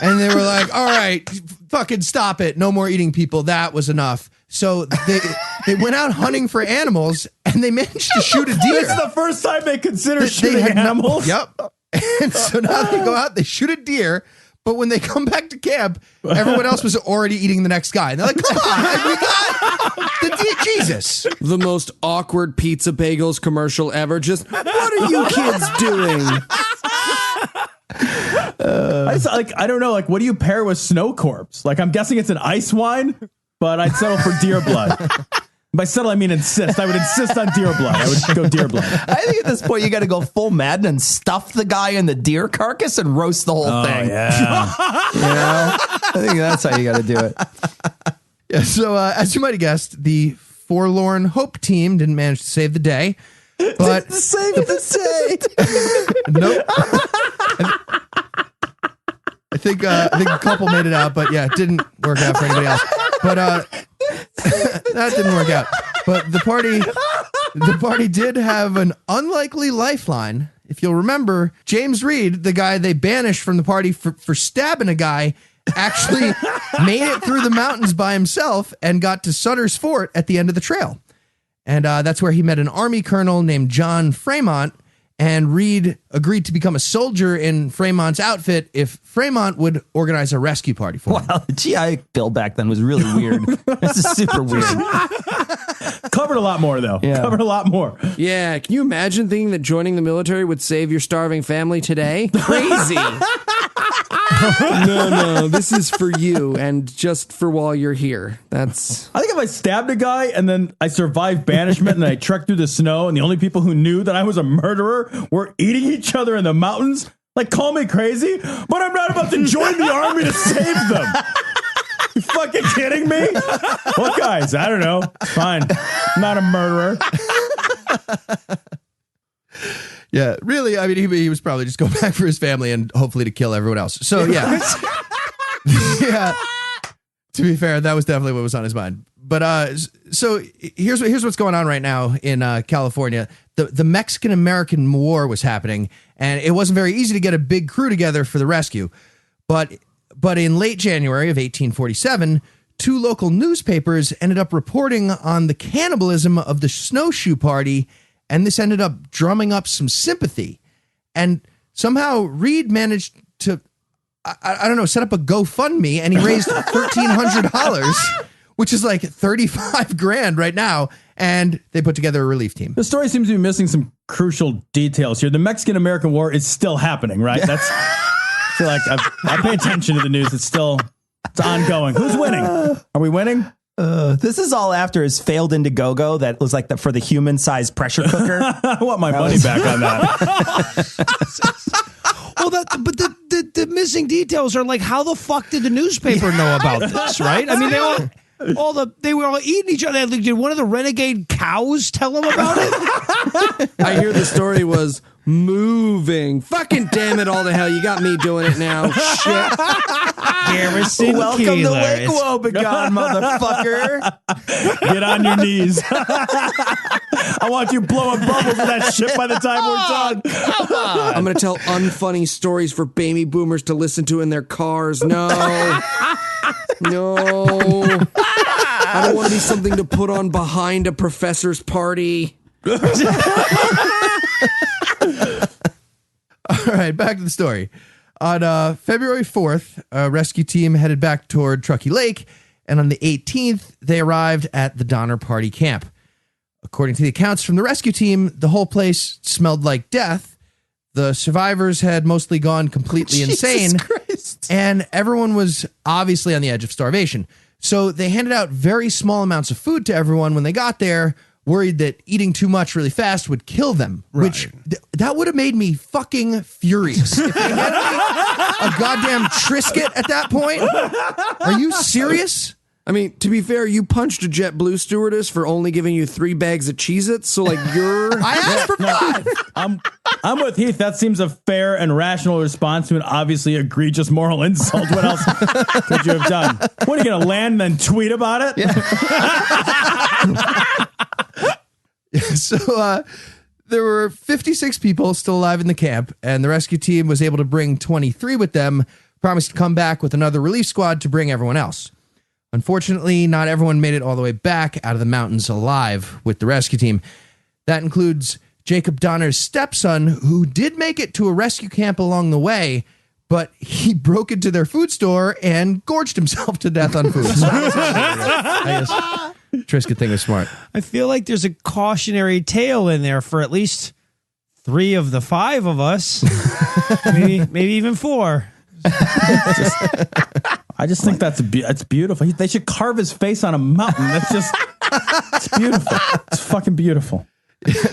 And they were like, all right, fucking stop it. No more eating people. That was enough. So they went out hunting for animals, and they managed to shoot a deer. This is the first time they consider shooting animals. Yep. And so now they go out, they shoot a deer, but when they come back to camp, everyone else was already eating the next guy. And they're like, come on, we got the deer. Jesus. The most awkward Pizza Bagels commercial ever. Just, what are you kids doing? I don't know. Like, what do you pair with snow corpse? Like, I'm guessing it's an ice wine, but I'd settle for deer blood. By settle, I mean insist. I would insist on deer blood. I would go deer blood. I think at this point you got to go full Madden and stuff the guy in the deer carcass and roast the whole thing. Yeah. I think that's how you got to do it. Yeah, so as you might have guessed, the Forlorn Hope team didn't manage to save the day. But Save the day. Nope. I think a couple made it out, but yeah, it didn't work out for anybody else. But that didn't work out. But the party did have an unlikely lifeline. If you'll remember, James Reed, the guy they banished from the party for stabbing a guy, actually made it through the mountains by himself and got to Sutter's Fort at the end of the trail. And that's where he met an army colonel named John Fremont, and Reed agreed to become a soldier in Fremont's outfit if Fremont would organize a rescue party for him. Wow, the GI Bill back then was really weird. This is super weird. Covered a lot more, though. Yeah. Covered a lot more. Yeah, can you imagine thinking that joining the military would save your starving family today? Crazy. No, this is for you and just for while you're here. I think if I stabbed a guy and then I survived banishment and I trekked through the snow and the only people who knew that I was a murderer were eating each other in the mountains, like, call me crazy, but I'm not about to join the army to save them. You fucking kidding me? Well, guys, I don't know. It's fine. I'm not a murderer. Yeah, really, I mean, he was probably just going back for his family and hopefully to kill everyone else. So, yeah. Yeah. To be fair, that was definitely what was on his mind. But so here's what's going on right now in California. The Mexican-American War was happening, and it wasn't very easy to get a big crew together for the rescue. But in late January of 1847, two local newspapers ended up reporting on the cannibalism of the snowshoe party, and this ended up drumming up some sympathy. And somehow Reed managed to, I don't know, set up a GoFundMe, and he raised $1,300, which is like $35,000 right now. And they put together a relief team. The story seems to be missing some crucial details here. The Mexican-American War is still happening, right? That's, I feel like I pay attention to the news. It's ongoing. Who's winning? Are we winning? This is all after his failed Indiegogo that was like for the human-sized pressure cooker. I want my money back on that. Well, but the missing details are like, how the fuck did the newspaper know about this, right? I mean, they were all eating each other. Did one of the renegade cows tell them about it? I hear the story was moving. Fucking damn it all to hell. You got me doing it now. Shit. Garrison Welcome Keillor. to Lake Wobegon, motherfucker. Get on your knees. I want you blowing bubbles in that shit by the time we're done. I'm going to tell unfunny stories for baby boomers to listen to in their cars. No. I don't want to be something to put on behind a professor's party. All right, back to the story. On February 4th, a rescue team headed back toward Truckee Lake, and on the 18th, they arrived at the Donner Party camp. According to the accounts from the rescue team, the whole place smelled like death. The survivors had mostly gone completely insane, and everyone was obviously on the edge of starvation. So they handed out very small amounts of food to everyone when they got there, worried that eating too much really fast would kill them, which that would have made me fucking furious. If they had me a goddamn Triscuit at that point, are you serious? I mean, to be fair, you punched a JetBlue stewardess for only giving you 3 bags of Cheez-Its, so like you're... I asked for 5. I'm with Heath. That seems a fair and rational response to an obviously egregious moral insult. What else could you have done? What, are you going to land and then tweet about it? Yeah. So there were 56 people still alive in the camp, and the rescue team was able to bring 23 with them, promised to come back with another relief squad to bring everyone else. Unfortunately, not everyone made it all the way back out of the mountains alive with the rescue team. That includes Jacob Donner's stepson, who did make it to a rescue camp along the way, but he broke into their food store and gorged himself to death on food. So I guess Triscuit thing was smart. I feel like there's a cautionary tale in there for at least 3 of the 5 of us. maybe even 4. I just think it's beautiful. They should carve his face on a mountain. That's just, it's beautiful. It's fucking beautiful.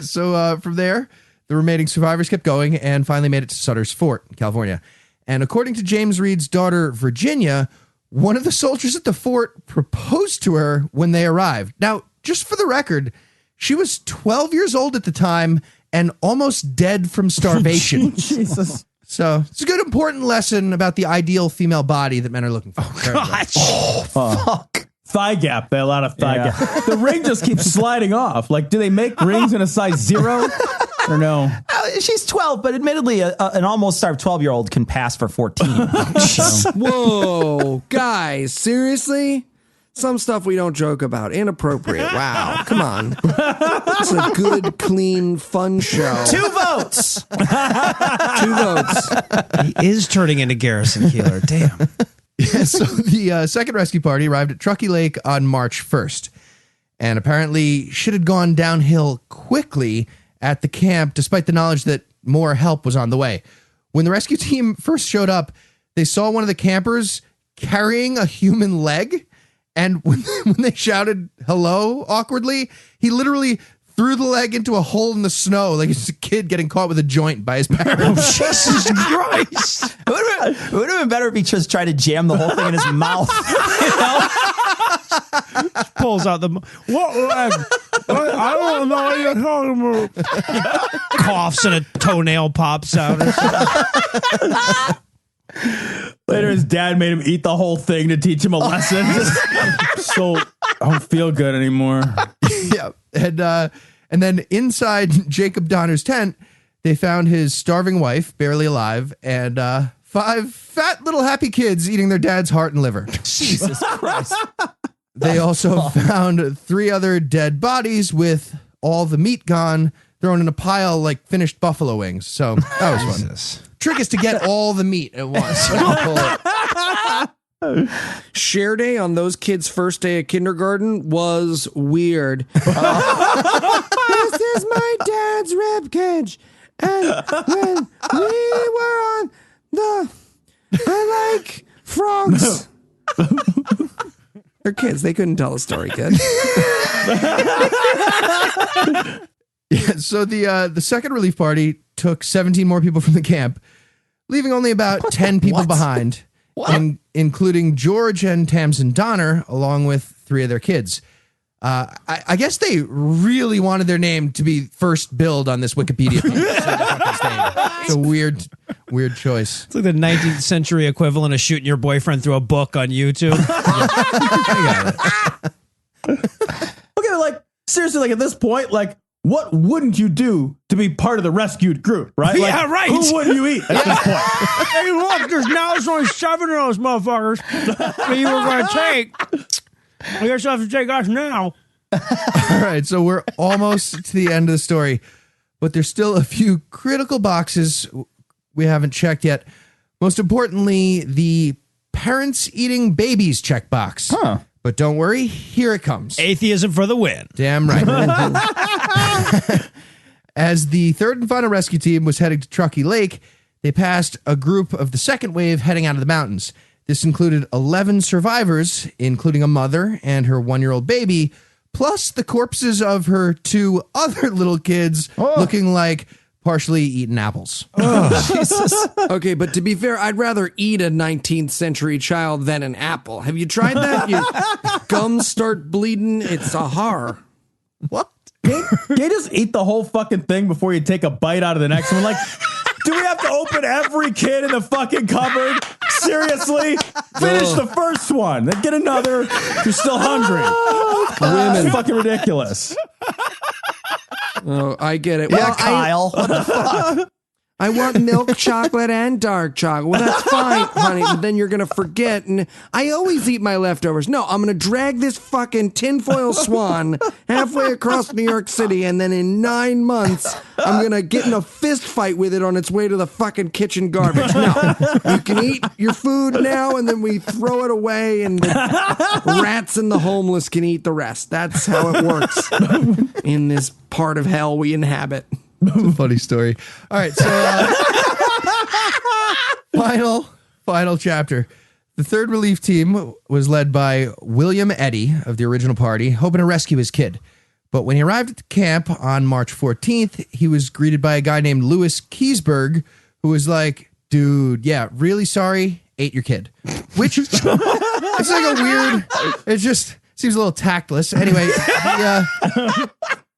So from there, the remaining survivors kept going and finally made it to Sutter's Fort in California. And according to James Reed's daughter, Virginia, one of the soldiers at the fort proposed to her when they arrived. Now, just for the record, she was 12 years old at the time and almost dead from starvation. Jesus. So it's a good, important lesson about the ideal female body that men are looking for. Fuck. Thigh gap. They allow a thigh gap. The ring just keeps sliding off. Like, do they make rings in a size 0 or no? She's 12, but admittedly, an almost starved 12-year-old can pass for 14. So. Whoa, guys, seriously? Some stuff we don't joke about. Inappropriate. Wow. Come on. It's a good, clean, fun show. 2 votes. 2 votes. He is turning into Garrison Keillor. Damn. Yeah, so the second rescue party arrived at Truckee Lake on March 1st. And apparently shit had gone downhill quickly at the camp, despite the knowledge that more help was on the way. When the rescue team first showed up, they saw one of the campers carrying a human leg. And when they shouted hello awkwardly, he literally threw the leg into a hole in the snow like it's a kid getting caught with a joint by his parents. Jesus Christ. It would have been better if he just tried to jam the whole thing in his mouth. You know? Pulls out the... What leg? I don't know what you're talking about. Coughs and a toenail pops out or something. Later, his dad made him eat the whole thing to teach him a lesson. So I don't feel good anymore. Yeah. And then inside Jacob Donner's tent, they found his starving wife, barely alive, and 5 fat little happy kids eating their dad's heart and liver. Jesus Christ. They also found 3 other dead bodies with all the meat gone, thrown in a pile like finished buffalo wings. So that was fun. Trick is to get all the meat at once. Share day on those kids' first day of kindergarten was weird. This is my dad's rib cage. And when we were on I like frogs. They're kids. They couldn't tell a story good. Yeah, so the second relief party took 17 more people from the camp, leaving only about 10 people behind, including George and Tamsin Donner, along with 3 of their kids. I guess they really wanted their name to be first billed on this Wikipedia page. It's a weird choice. It's like the 19th century equivalent of shooting your boyfriend through a book on YouTube. I got it. Okay, like, seriously, like, at this point, like, what wouldn't you do to be part of the rescued group, right? Like, yeah, right. Who wouldn't you eat at this point? Hey, look, there's only 7 of those motherfuckers that you were going to take. I guess you have to take us now. All right, so we're almost to the end of the story, but there's still a few critical boxes we haven't checked yet. Most importantly, the parents eating babies checkbox. Huh. But don't worry, here it comes. Atheism for the win. Damn right. As the third and final rescue team was heading to Truckee Lake, they passed a group of the second wave heading out of the mountains. This included 11 survivors, including a mother and her 1-year-old baby, plus the corpses of her 2 other little kids looking like partially eaten apples. Jesus. Okay, but to be fair, I'd rather eat a 19th century child than an apple. Have you tried that? Your gums start bleeding. It's a horror. What? Can't you just eat the whole fucking thing before you take a bite out of the next one? Like, do we have to open every kid in the fucking cupboard? Seriously? Finish the first one, then get another. You're still hungry. Women. It's fucking ridiculous. Oh, I get it. Yeah, Well, Kyle. What the fuck? I want milk chocolate and dark chocolate. Well, that's fine, honey, but then you're going to forget. And I always eat my leftovers. No, I'm going to drag this fucking tinfoil swan halfway across New York City, and then in 9 months, I'm going to get in a fist fight with it on its way to the fucking kitchen garbage. No, you can eat your food now, and then we throw it away, and the rats and the homeless can eat the rest. That's how it works in this part of hell we inhabit. It's a funny story. All right, so Final chapter. The third relief team was led by William Eddy of the original party, hoping to rescue his kid. But when he arrived at the camp on March 14th, he was greeted by a guy named Louis Keseberg, who was like, dude, yeah, really sorry, ate your kid. Which, it's like a weird, it just seems a little tactless. Anyway,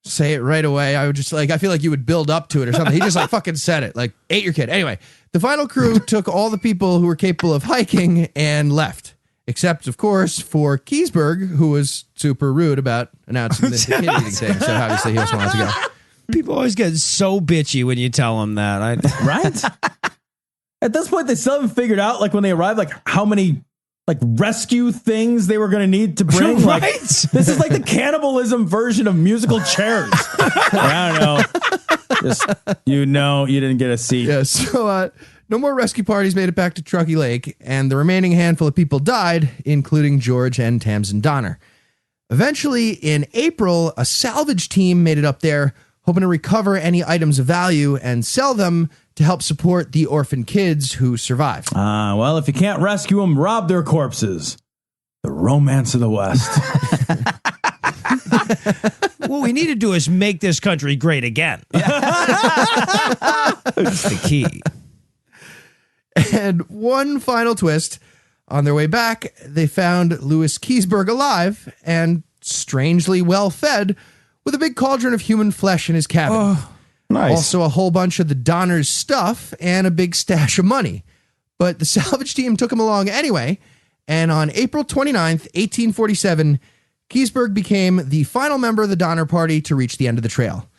say it right away. I would just I feel like you would build up to it or something. He just fucking said it, ate your kid. Anyway, the final crew took all the people who were capable of hiking and left. Except, of course, for Keseberg, who was super rude about announcing the kid eating thing. So obviously he just wanted to go. People always get so bitchy when you tell them that. Right? At this point, they still haven't figured out, when they arrived, how many rescue things they were going to need to bring. Right? This is like the cannibalism version of musical chairs. I don't know. Just, you didn't get a seat. Yeah, so no more rescue parties made it back to Truckee Lake, and the remaining handful of people died, including George and Tamsin Donner. Eventually, in April, a salvage team made it up there, hoping to recover any items of value and sell them to help support the orphan kids who survived. Well, if you can't rescue them, rob their corpses. The romance of the West. What we need to do is make this country great again. That's the key. And one final twist. On their way back, they found Louis Keseberg alive and strangely well fed with a big cauldron of human flesh in his cabin. Oh, nice. Also a whole bunch of the Donner's stuff and a big stash of money. But the salvage team took him along anyway. And on April 29th, 1847, Keseberg became the final member of the Donner Party to reach the end of the trail.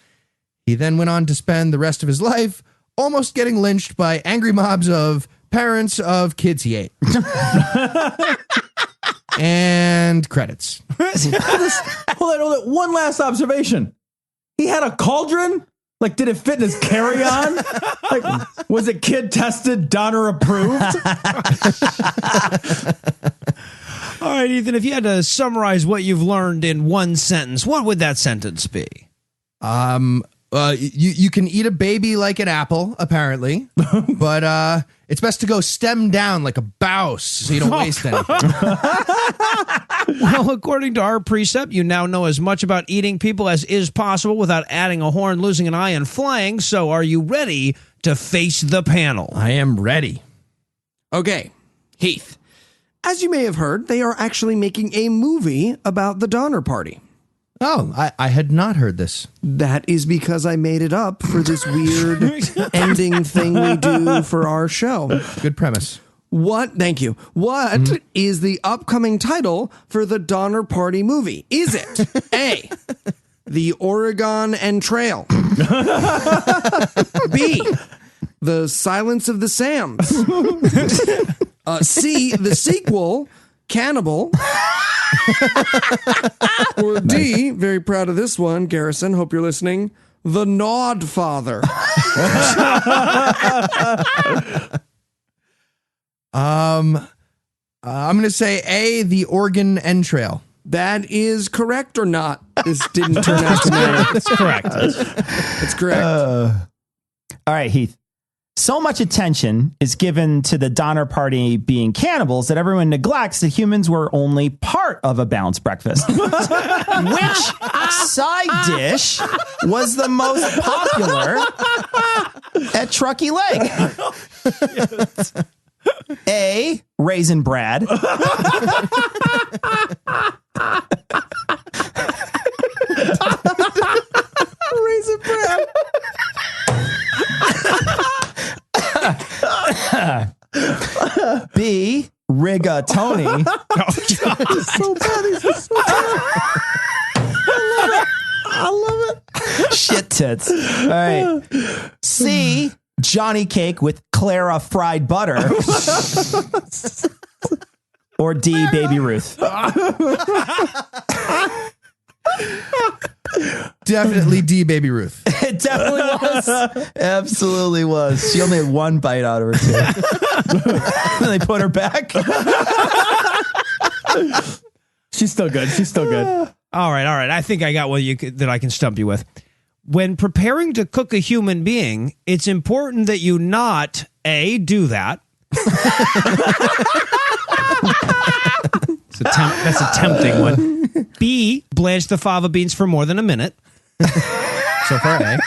He then went on to spend the rest of his life almost getting lynched by angry mobs of parents of kids he ate. And credits. Hold on. One last observation. He had a cauldron? Did it fit in his carry-on? Was it kid tested, Donner approved? All right, Ethan, if you had to summarize what you've learned in one sentence, what would that sentence be? You can eat a baby like an apple, apparently, but it's best to go stem down like a bouse so you don't waste anything. Well, according to our precept, you now know as much about eating people as is possible without adding a horn, losing an eye, and flaying. So are you ready to face the panel? I am ready. Okay, Heath. As you may have heard, they are actually making a movie about the Donner Party. Oh, I had not heard this. That is because I made it up for this weird ending thing we do for our show. Good premise. Thank you. What is the upcoming title for the Donner Party movie? Is it A, The Oregon and Trail? B, The Silence of the Sams? C, the sequel, Cannibal? Or D, very proud of this one, Garrison, hope you're listening, The Nod Father. I'm going to say A, The Oregon Entrail. That is correct or not? This didn't turn out to matter. That's correct. It's correct. All right, Heath. So much attention is given to the Donner Party being cannibals that everyone neglects that humans were only part of a balanced breakfast. Which side dish was the most popular at Truckee Lake? Yes. A, Raisin Brad. Raisin Brad. B, Rigatoni. So bad. He's so bad. I love it. Shit tits. All right. C, Johnny Cake with Clara fried butter. Or D, Baby Ruth. Definitely D, Baby Ruth. It definitely was. Absolutely was. She only had one bite out of her too. Then they put her back. She's still good. All right. I think I got one that I can stump you with. When preparing to cook a human being, it's important that you not A, do that, That's a tempting one. B, blanch the fava beans for more than a minute. So far, A.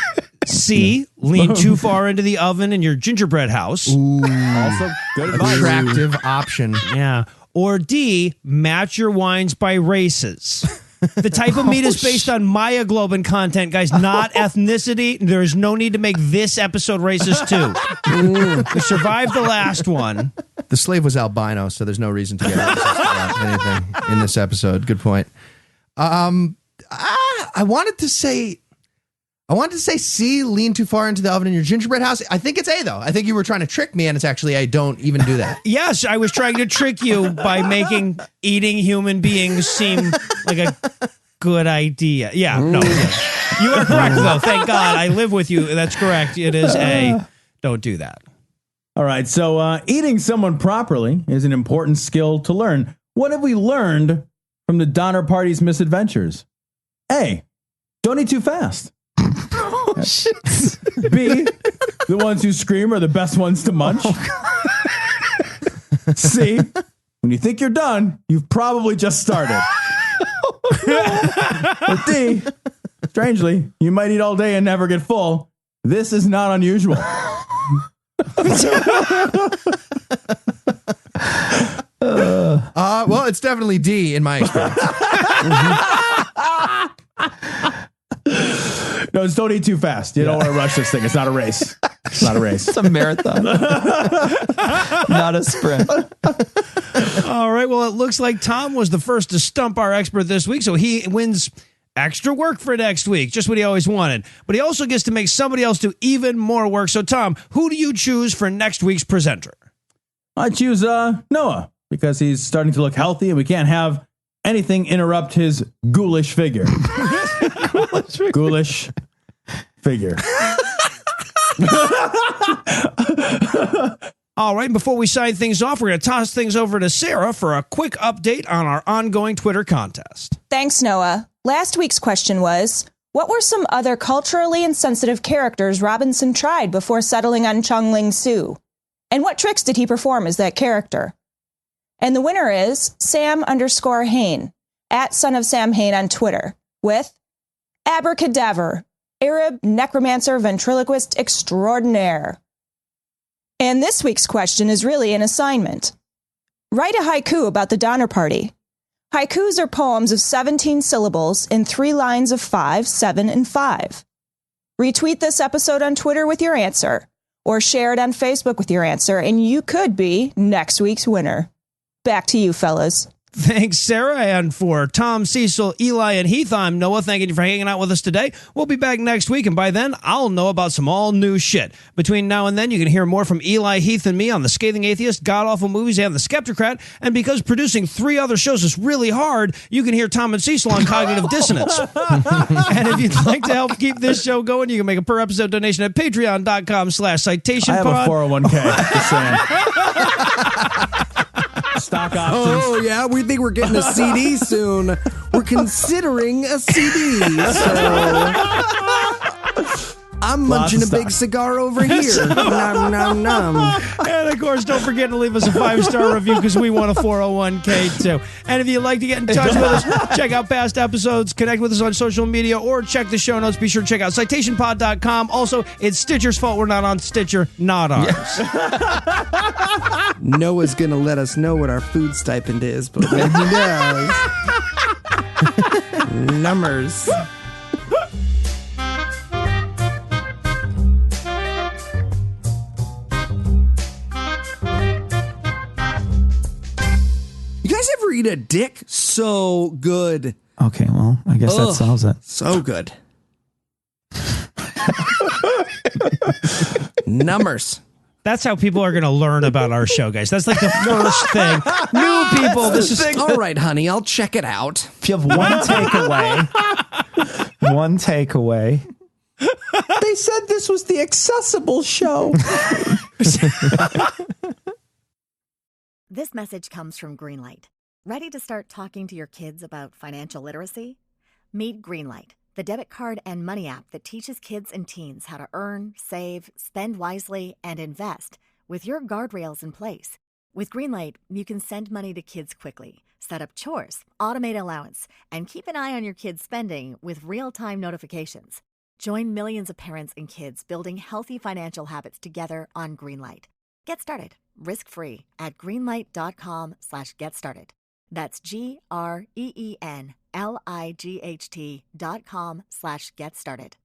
C, lean too far into the oven in your gingerbread house. Also, good advice. Attractive option. Yeah. Or D, match your wines by races. The type of meat is based on myoglobin content, guys, not ethnicity. There is no need to make this episode racist, too. We survived the last one. The slave was albino, so there's no reason to get racist about anything in this episode. Good point. I wanted to say C, lean too far into the oven in your gingerbread house. I think it's A, though. I think you were trying to trick me, and it's actually A. Don't even do that. Yes, I was trying to trick you by making eating human beings seem like a good idea. Yeah, no. You are correct, though. Thank God. I live with you. That's correct. It is A. Don't do that. All right, so eating someone properly is an important skill to learn. What have we learned from the Donner Party's misadventures? A, don't eat too fast. Oh, shit. B, the ones who scream are the best ones to munch. C, when you think you're done, you've probably just started. Or D, strangely, you might eat all day and never get full. This is not unusual. Well, it's definitely D in my experience. No, just don't eat too fast. You don't want to rush this thing. It's not a race. It's not a race. It's a marathon, not a sprint. All right. Well, it looks like Tom was the first to stump our expert this week, so he wins extra work for next week. Just what he always wanted. But he also gets to make somebody else do even more work. So, Tom, who do you choose for next week's presenter? I choose Noah because he's starting to look healthy, and we can't have anything interrupt his ghoulish figure. Ghoulish figure. All right, before we sign things off, we're going to toss things over to Sarah for a quick update on our ongoing Twitter contest. Thanks, Noah. Last week's question was, what were some other culturally insensitive characters Robinson tried before settling on Chung Ling Soo? And what tricks did he perform as that character? And the winner is Sam_Hain, at Son of Sam Hain on Twitter, with Abracadaver, Arab necromancer ventriloquist extraordinaire. And this week's question is really an assignment. Write a haiku about the Donner Party. Haikus are poems of 17 syllables in 3 lines of 5, 7, and 5. Retweet this episode on Twitter with your answer, or share it on Facebook with your answer, and you could be next week's winner. Back to you, fellas. Thanks, Sarah. And for Tom, Cecil, Eli, and Heath, I'm Noah. Thank you for hanging out with us today. We'll be back next week, and by then, I'll know about some all-new shit. Between now and then, you can hear more from Eli, Heath, and me on The Scathing Atheist, God-Awful Movies, and The Skeptocrat. And because producing 3 other shows is really hard, you can hear Tom and Cecil on Cognitive Dissonance. And if you'd like to help keep this show going, you can make a per-episode donation at patreon.com/citationpod. I have a 401k. Just saying. Stock options. Oh, yeah, we think we're getting a CD soon. We're considering a CD, so I'm munching a big cigar over here. Nom, nom, nom. And, of course, don't forget to leave us a 5-star review because we want a 401k, too. And if you'd like to get in touch with us, check out past episodes, connect with us on social media, or check the show notes. Be sure to check out citationpod.com. Also, it's Stitcher's fault we're not on Stitcher, not ours. Noah's going to let us know what our food stipend is, but when he does, numbers. You guys ever eat a dick? So good. Okay, well, I guess that solves it. So good. Numbers. That's how people are going to learn about our show, guys. That's like the first thing. New people. This is All right, honey, I'll check it out. If you have one takeaway. They said this was the accessible show. This message comes from Greenlight. Ready to start talking to your kids about financial literacy? Meet Greenlight, the debit card and money app that teaches kids and teens how to earn, save, spend wisely, and invest with your guardrails in place. With Greenlight, you can send money to kids quickly, set up chores, automate allowance, and keep an eye on your kids' spending with real-time notifications. Join millions of parents and kids building healthy financial habits together on Greenlight. Get started risk-free at greenlight.com/get started. That's GREENLIGHT.com/get started.